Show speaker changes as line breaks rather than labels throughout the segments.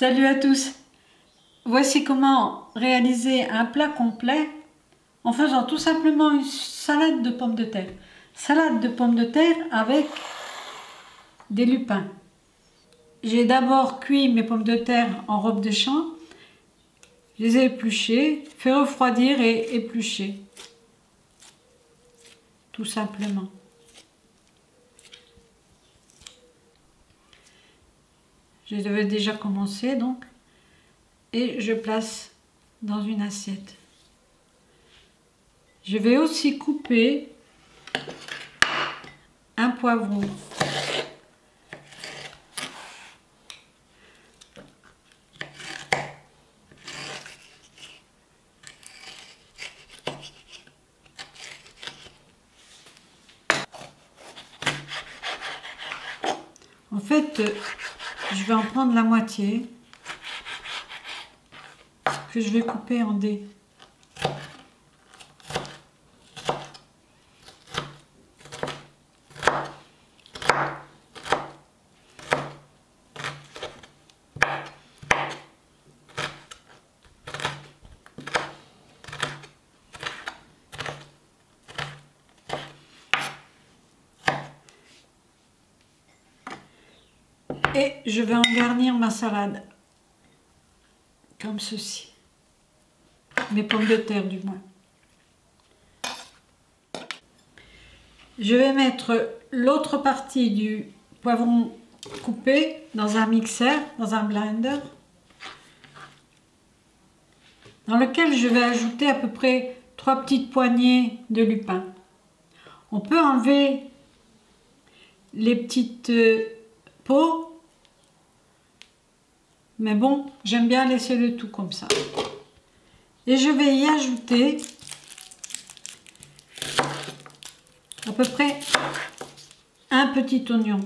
Salut à tous! Voici comment réaliser un plat complet en faisant tout simplement une salade de pommes de terre. Salade de pommes de terre avec des lupins. J'ai d'abord cuit mes pommes de terre en robe de champ. Je les ai épluchées, fait refroidir et éplucher. Tout simplement. Je devais déjà commencer donc. Et je place dans une assiette. Je vais aussi couper un poivron. En fait, je vais en prendre la moitié que je vais couper en dés. Et je vais en garnir ma salade, comme ceci. Mes pommes de terre du moins. Je vais mettre l'autre partie du poivron coupé dans un mixeur, dans un blender, dans lequel je vais ajouter à peu près 3 petites poignées de lupin. On peut enlever les petites peaux, mais bon, j'aime bien laisser le tout comme ça. Et je vais y ajouter à peu près un petit oignon.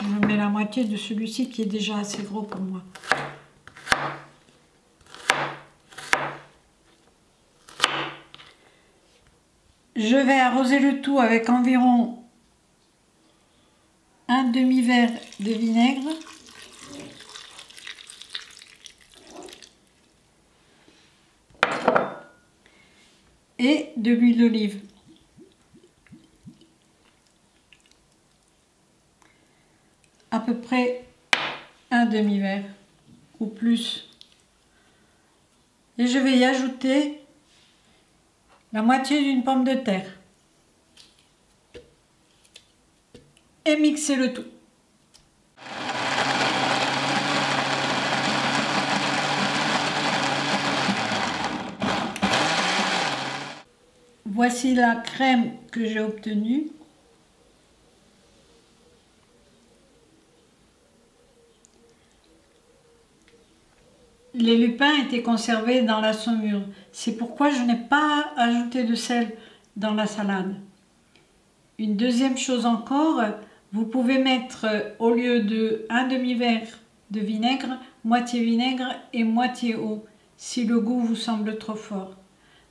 Je mets la moitié de celui-ci qui est déjà assez gros pour moi. Je vais arroser le tout avec environ un demi-verre de vinaigre. Et de l'huile d'olive. À peu près un demi-verre ou plus. Et je vais y ajouter la moitié d'une pomme de terre. Et mixer le tout. Voici la crème que j'ai obtenue. Les lupins étaient conservés dans la saumure. C'est pourquoi je n'ai pas ajouté de sel dans la salade. Une deuxième chose encore, vous pouvez mettre au lieu de un demi-verre de vinaigre et moitié eau, si le goût vous semble trop fort.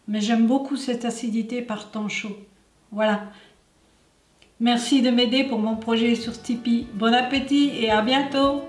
Mais j'aime beaucoup cette acidité par temps chaud. Voilà. Merci de m'aider pour mon projet sur Tipeee. Bon appétit et à bientôt!